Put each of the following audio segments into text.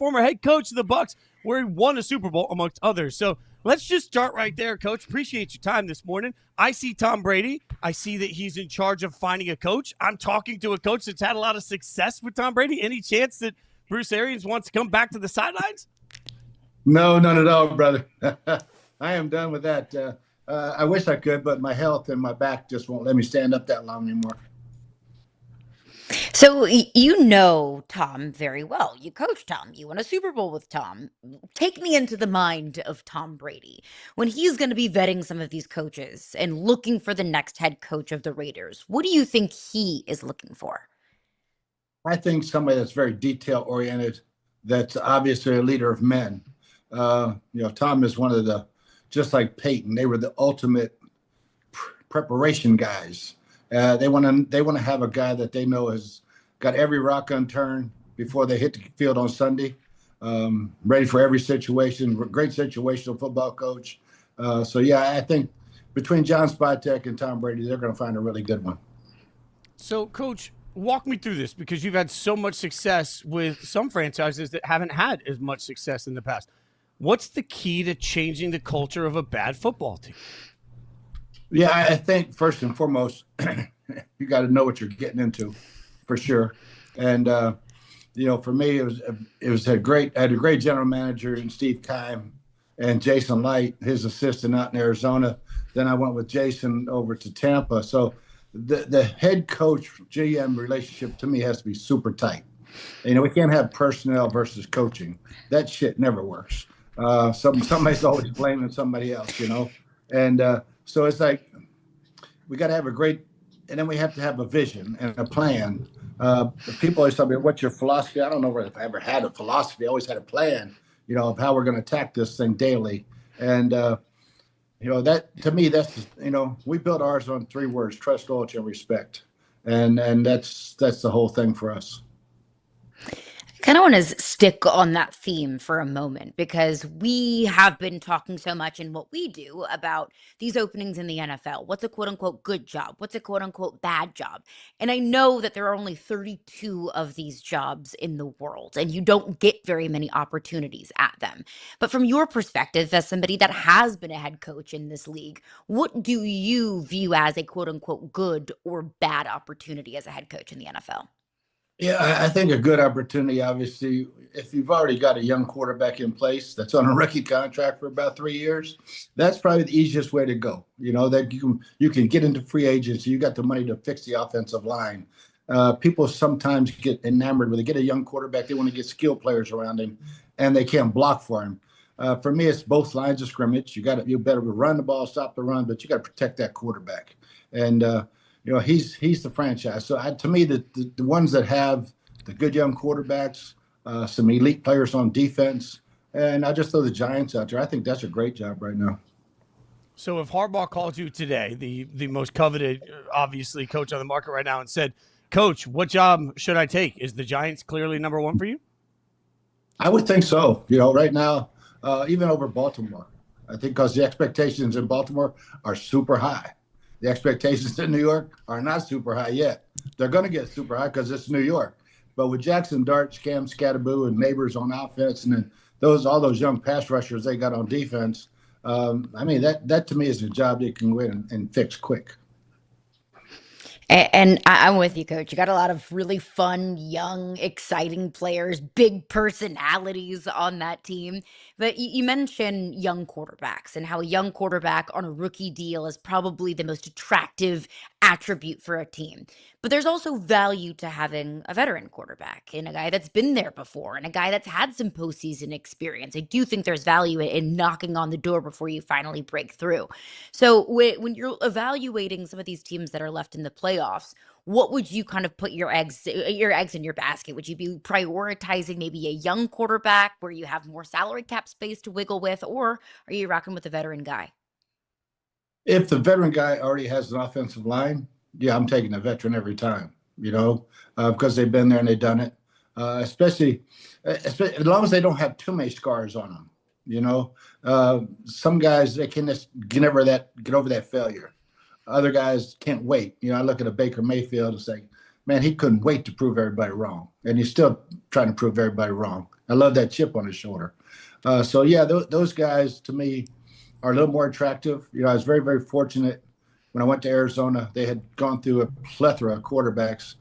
former head coach of the Bucs, where he won a Super Bowl, amongst others. So let's just start right there, Coach. Appreciate your time this morning. I see Tom Brady. I see that he's in charge of finding a coach. I'm talking to a coach that's had a lot of success with Tom Brady. Any chance that Bruce Arians wants to come back to the sidelines? No, none at all, brother. I am done with that. I wish I could, but my health and my back just won't let me stand up that long anymore. So you know Tom very well. You coached Tom. You won a Super Bowl with Tom. Take me into the mind of Tom Brady when he's going to be vetting some of these coaches and looking for the next head coach of the Raiders. What do you think he is looking for? I think somebody that's very detail oriented, that's obviously a leader of men. Tom is one of the, just like Peyton, they were the ultimate preparation guys. They want to have a guy that they know has got every rock unturned before they hit the field on Sunday, ready for every situation. Great situational football coach. I think between John Spytek and Tom Brady, they're going to find a really good one. So, Coach, walk me through this because you've had so much success with some franchises that haven't had as much success in the past. What's the key to changing the culture of a bad football team? Yeah, I think first and foremost, you got to know what you're getting into, for sure. And for me, I had a great general manager in Steve Keim and Jason Light, his assistant out in Arizona. Then I went with Jason over to Tampa. So the head coach GM relationship to me has to be super tight. We can't have personnel versus coaching. That shit never works. Somebody's always blaming somebody else, and. So it's like we got to have and then we have to have a vision and a plan. People always tell me, "What's your philosophy?" I don't know if I ever had a philosophy. I always had a plan, of how we're going to attack this thing daily. And that to me, that's we built ours on 3 words: trust, loyalty, and respect. And that's the whole thing for us. I kind of want to stick on that theme for a moment because we have been talking so much in what we do about these openings in the NFL. What's a quote unquote good job? What's a quote unquote bad job? And I know that there are only 32 of these jobs in the world and you don't get very many opportunities at them. But from your perspective, as somebody that has been a head coach in this league, what do you view as a quote unquote good or bad opportunity as a head coach in the NFL? Yeah, I think a good opportunity, obviously, if you've already got a young quarterback in place that's on a rookie contract for about 3 years, that's probably the easiest way to go. That you can get into free agency. You got the money to fix the offensive line. People sometimes get enamored when they get a young quarterback. They want to get skilled players around him, and they can't block for him. For me, it's both lines of scrimmage. You better run the ball, stop the run, but you got to protect that quarterback. And he's the franchise. So to me, the ones that have the good young quarterbacks, some elite players on defense, and I just throw the Giants out there. I think that's a great job right now. So if Harbaugh called you today, the most coveted, obviously, coach on the market right now, and said, "Coach, what job should I take?" Is the Giants clearly number 1 for you? I would think so. Right now, even over Baltimore, I think because the expectations in Baltimore are super high. The expectations in New York are not super high yet. They're going to get super high because it's New York. But with Jackson Dart, Cam Scatterboo, and Neighbors on offense, and then all those young pass rushers they got on defense, that to me is a job they can win and fix quick. And I'm with you, Coach. You got a lot of really fun, young, exciting players, big personalities on that team. But you mentioned young quarterbacks and how a young quarterback on a rookie deal is probably the most attractive attribute for a team. But there's also value to having a veteran quarterback and a guy that's been there before and a guy that's had some postseason experience. I do think there's value in knocking on the door before you finally break through. So when you're evaluating some of these teams that are left in the playoffs, what would you kind of put your eggs in your basket? Would you be prioritizing maybe a young quarterback where you have more salary cap space to wiggle with, or are you rocking with a veteran guy? If the veteran guy already has an offensive line, yeah, I'm taking a veteran every time, because they've been there and they've done it. Especially as long as they don't have too many scars on them. Some guys, they can just get over that failure. Other guys can't wait. I look at a Baker Mayfield and say, man, he couldn't wait to prove everybody wrong. And he's still trying to prove everybody wrong. I love that chip on his shoulder. So yeah, those guys to me are a little more attractive. You know, I was very, very fortunate when I went to Arizona. They had gone through a plethora of quarterbacks.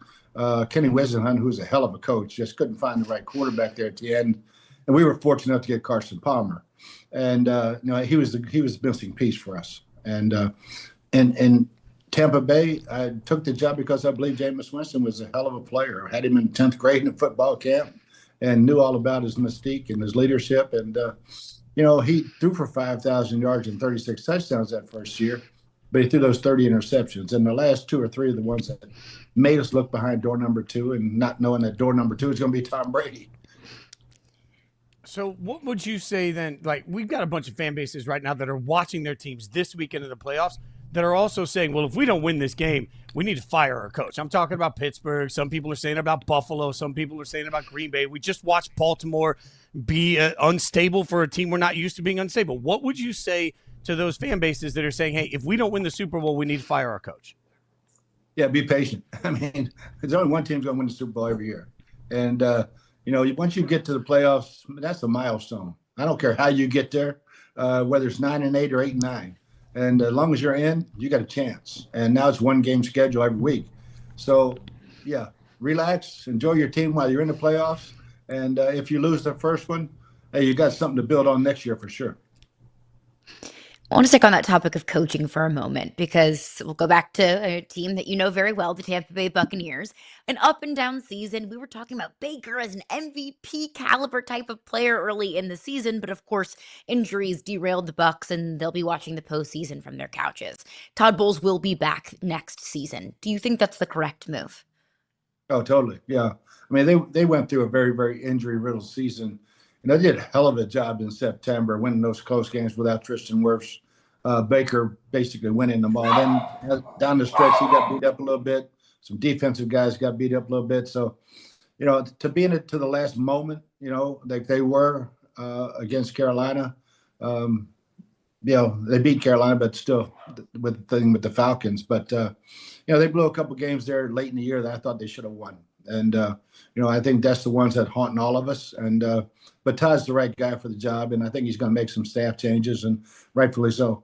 Kenny Wisenhunt, who's a hell of a coach, just couldn't find the right quarterback there at the end. And we were fortunate enough to get Carson Palmer. And he was the missing piece for us. And in Tampa Bay, I took the job because I believe Jameis Winston was a hell of a player. I had him in 10th grade in football camp and knew all about his mystique and his leadership. And, he threw for 5,000 yards and 36 touchdowns that first year, but he threw those 30 interceptions. And the last 2 or 3 are the ones that made us look behind door number 2 and not knowing that door number 2 is going to be Tom Brady. So what would you say then? Like, we've got a bunch of fan bases right now that are watching their teams this weekend in the playoffs that are also saying, well, if we don't win this game, we need to fire our coach. I'm talking about Pittsburgh. Some people are saying about Buffalo. Some people are saying about Green Bay. We just watched Baltimore be unstable for a team we're not used to being unstable. What would you say to those fan bases that are saying, hey, if we don't win the Super Bowl, we need to fire our coach? Yeah, be patient. I mean, there's only one team's going to win the Super Bowl every year. And, once you get to the playoffs, that's a milestone. I don't care how you get there, whether it's 9-8 or 8-9. And as long as you're in, you got a chance. And now it's one game schedule every week. So, yeah, relax, enjoy your team while you're in the playoffs. And if you lose the first one, hey, you got something to build on next year for sure. I want to stick on that topic of coaching for a moment because we'll go back to a team that you know very well, the Tampa Bay Buccaneers. An up and down season. We were talking about Baker as an MVP caliber type of player early in the season, but of course, injuries derailed the Bucs, and they'll be watching the postseason from their couches. Todd Bowles will be back next season. Do you think that's the correct move? Oh, totally. Yeah. I mean, they went through a very, very injury-riddled season. And they did a hell of a job in September, winning those close games without Tristan Wirfs. Baker basically winning them all. Then down the stretch, he got beat up a little bit. Some defensive guys got beat up a little bit. So, to be in it to the last moment, like they were against Carolina, they beat Carolina, but still with the Falcons. But, they blew a couple games there late in the year that I thought they should have won. And, I think that's the ones that haunting all of us. And but Todd's the right guy for the job, and I think he's going to make some staff changes, and rightfully so.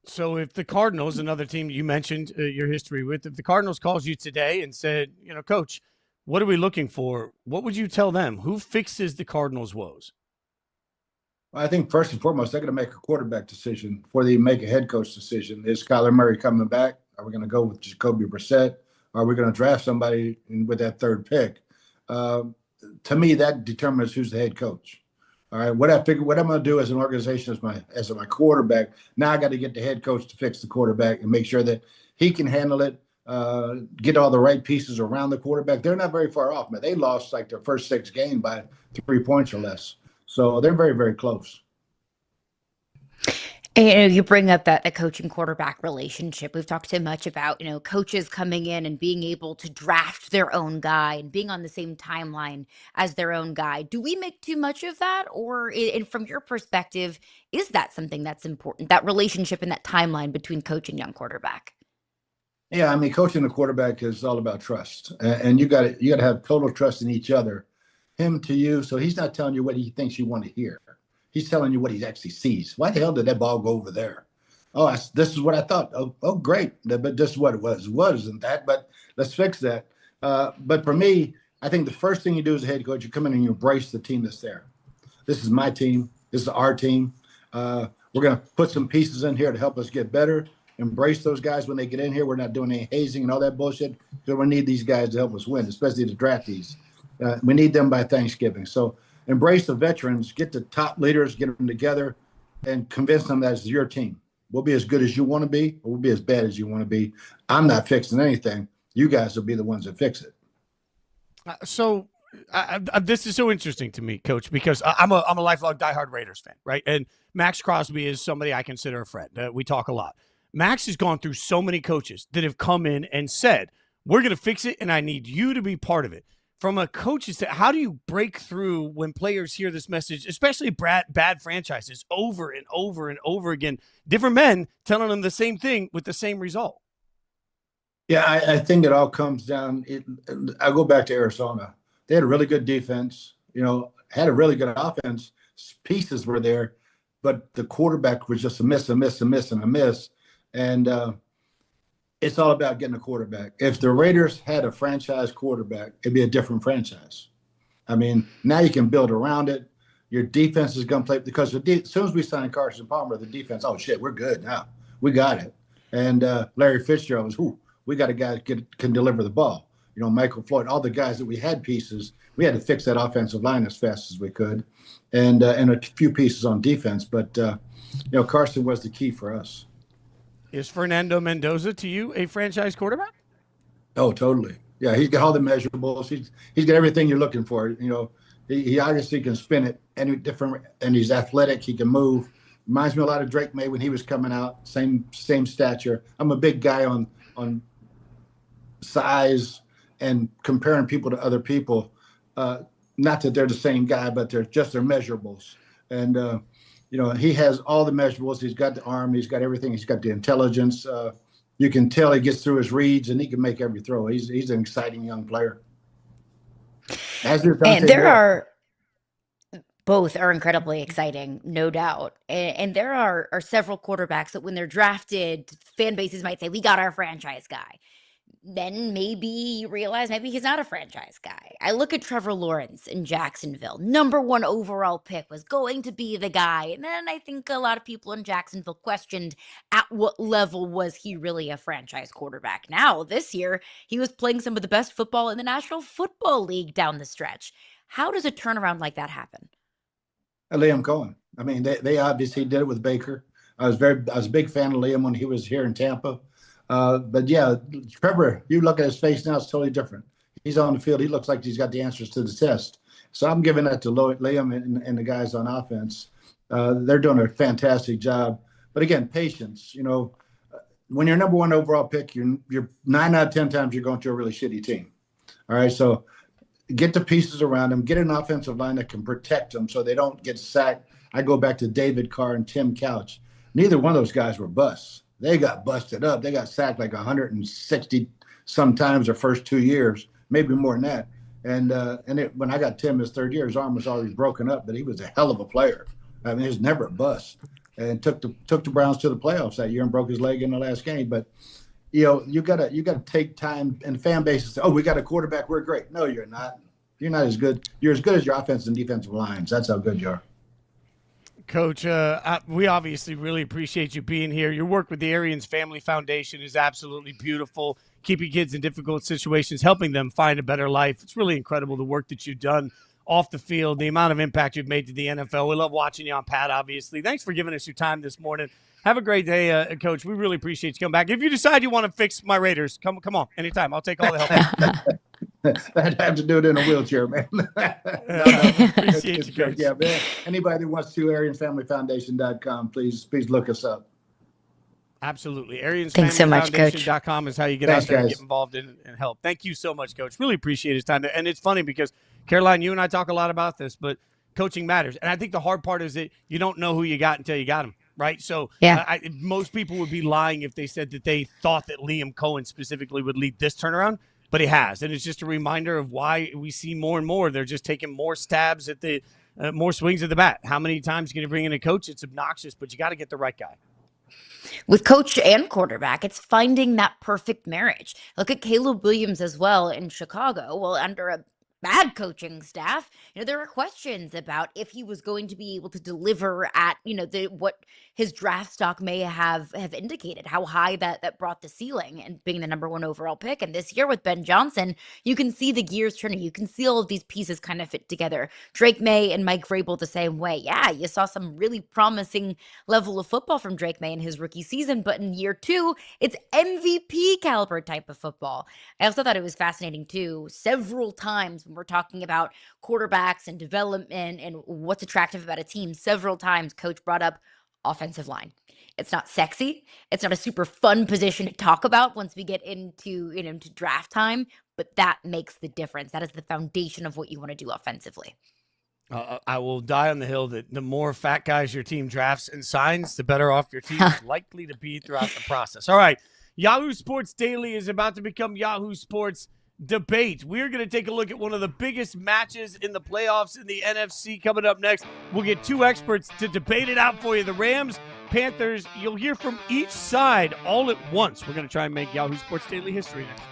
So if the Cardinals, another team you mentioned your history with, if the Cardinals calls you today and said, Coach, what are we looking for? What would you tell them? Who fixes the Cardinals' woes? I think first and foremost, they're going to make a quarterback decision before they make a head coach decision. Is Kyler Murray coming back? Are we going to go with Jacoby Brissett? Are we going to draft somebody with that third pick? To me, that determines who's the head coach. All right, what I'm going to do as an organization as my quarterback. Now I got to get the head coach to fix the quarterback and make sure that he can handle it. Get all the right pieces around the quarterback. They're not very far off, man. They lost like their first 6 games by 3 points or less, so they're very, very close. And you bring up that the coaching quarterback relationship. We've talked so much about, coaches coming in and being able to draft their own guy and being on the same timeline as their own guy. Do we make too much of that? Or and from your perspective, is that something that's important, that relationship and that timeline between coach and young quarterback? Yeah, I mean, coaching the quarterback is all about trust. And you got to have total trust in each other, him to you. So he's not telling you what he thinks you want to hear. He's telling you what he actually sees. Why the hell did that ball go over there? Oh, this is what I thought. Oh, great. But this is what it was. It wasn't that, but let's fix that. But for me, I think the first thing you do as a head coach, you come in and you embrace the team that's there. This is my team. This is our team. We're going to put some pieces in here to help us get better. Embrace those guys when they get in here. We're not doing any hazing and all that bullshit because we need these guys to help us win, especially the draftees. We need them by Thanksgiving. So embrace the veterans, get the top leaders, get them together, and convince them that it's your team. We'll be as good as you want to be, or we'll be as bad as you want to be. I'm not fixing anything. You guys will be the ones that fix it. This is so interesting to me, Coach, because I'm a lifelong diehard Raiders fan, right? And Max Crosby is somebody I consider a friend. We talk a lot. Max has gone through so many coaches that have come in and said, we're going to fix it, and I need you to be part of it. From a coach's how do you break through when players hear this message, especially bad franchises, over and over and over again, different men telling them the same thing with the same result? Yeah, I think it all comes down. I go back to Arizona. They had a really good defense. had a really good offense. Pieces were there, but the quarterback was just a miss, and a miss. And it's all about getting a quarterback. If the Raiders had a franchise quarterback, it'd be a different franchise. I mean, now you can build around it. Your defense is going to play because as soon as we signed Carson Palmer, the defense, oh, shit, we're good now. We got it. And Larry Fitzgerald was, we got a guy that can deliver the ball. Michael Floyd, all the guys that we had pieces, we had to fix that offensive line as fast as we could, and a few pieces on defense. But, Carson was the key for us. Is Fernando Mendoza to you a franchise quarterback? Oh, totally. Yeah, he's got all the measurables. He's got everything you're looking for. He obviously can spin it any different, and he's athletic. He can move. Reminds me a lot of Drake May when he was coming out. Same stature. I'm a big guy on size and comparing people to other people. Not that they're the same guy, but they're just their measurables. And he has all the measurables. He's got the arm. He's got everything. He's got the intelligence. You can tell he gets through his reads, and he can make every throw. He's an exciting young player. Both are incredibly exciting, no doubt. And there are several quarterbacks that when they're drafted, fan bases might say, we got our franchise guy. Then maybe you realize maybe he's not a franchise guy. I look at Trevor Lawrence in Jacksonville. #1 overall pick was going to be the guy. And then I think a lot of people in Jacksonville questioned at what level was he really a franchise quarterback. Now, this year, he was playing some of the best football in the National Football League down the stretch. How does a turnaround like that happen? Liam Cohen. I mean, they obviously did it with Baker. I was a big fan of Liam when he was here in Tampa. But yeah, Trevor, you look at his face now, it's totally different. He's on the field. He looks like he's got the answers to the test. So I'm giving that to Liam and the guys on offense. They're doing a fantastic job. But again, patience. When you're #1 overall pick, you're 9 out of 10 times you're going to a really shitty team. All right, so get the pieces around them. Get an offensive line that can protect them so they don't get sacked. I go back to David Carr and Tim Couch. Neither one of those guys were busts. They got busted up. They got sacked like 160 sometimes their first 2 years, maybe more than that. And when I got Tim his third year, his arm was already broken up, but he was a hell of a player. I mean, he was never a bust. And took the Browns to the playoffs that year and broke his leg in the last game. But you gotta take time, and fan bases say, "Oh, we got a quarterback. We're great." No, you're not. You're not as good. You're as good as your offensive and defensive lines. That's how good you are. Coach, we obviously really appreciate you being here. Your work with the Arians Family Foundation is absolutely beautiful. Keeping kids in difficult situations, helping them find a better life. It's really incredible the work that you've done off the field, the amount of impact you've made to the NFL. We love watching you on Pat, obviously. Thanks for giving us your time this morning. Have a great day, Coach. We really appreciate you coming back. If you decide you want to fix my Raiders, come on, anytime. I'll take all the help. I'd have to do it in a wheelchair, man. Appreciate you, Coach. Yeah, man. Anybody that wants to, AriansFamilyFoundation.com, please look us up. Absolutely. AriansFamilyFoundation.com is how you get out there and get involved and help. Thank you so much, Coach. Really appreciate his time. And it's funny because, Caroline, you and I talk a lot about this, but coaching matters. And I think the hard part is that you don't know who you got until you got him, right? So most people would be lying if they said that they thought that Liam Cohen specifically would lead this turnaround. But he has, and it's just a reminder of why we see more and more. They're just taking more stabs at the more swings at the bat. How many times can you bring in a coach? It's obnoxious, but you got to get the right guy. With coach and quarterback, it's finding that perfect marriage. Look at Caleb Williams as well in Chicago. Well, under a bad coaching staff, there were questions about if he was going to be able to deliver at, what his draft stock may have indicated, how high that brought the ceiling and being the #1 overall pick. And this year with Ben Johnson, you can see the gears turning. You can see all of these pieces kind of fit together. Drake May and Mike Vrabel the same way. Yeah, you saw some really promising level of football from Drake May in his rookie season, but in year 2, it's MVP caliber type of football. I also thought it was fascinating too. Several times when we're talking about quarterbacks and development and what's attractive about a team, several times coach brought up offensive line. It's not sexy. It's not a super fun position to talk about once we get into to draft time, but that makes the difference. That is the foundation of what you want to do offensively. I will die on the hill that the more fat guys your team drafts and signs, the better off your team is likely to be throughout the process. All right. Yahoo Sports Daily is about to become Yahoo Sports debate. We're going to take a look at one of the biggest matches in the playoffs in the NFC coming up next. We'll get two experts to debate it out for you. The Rams, Panthers, you'll hear from each side all at once. We're going to try and make Yahoo Sports Daily history next.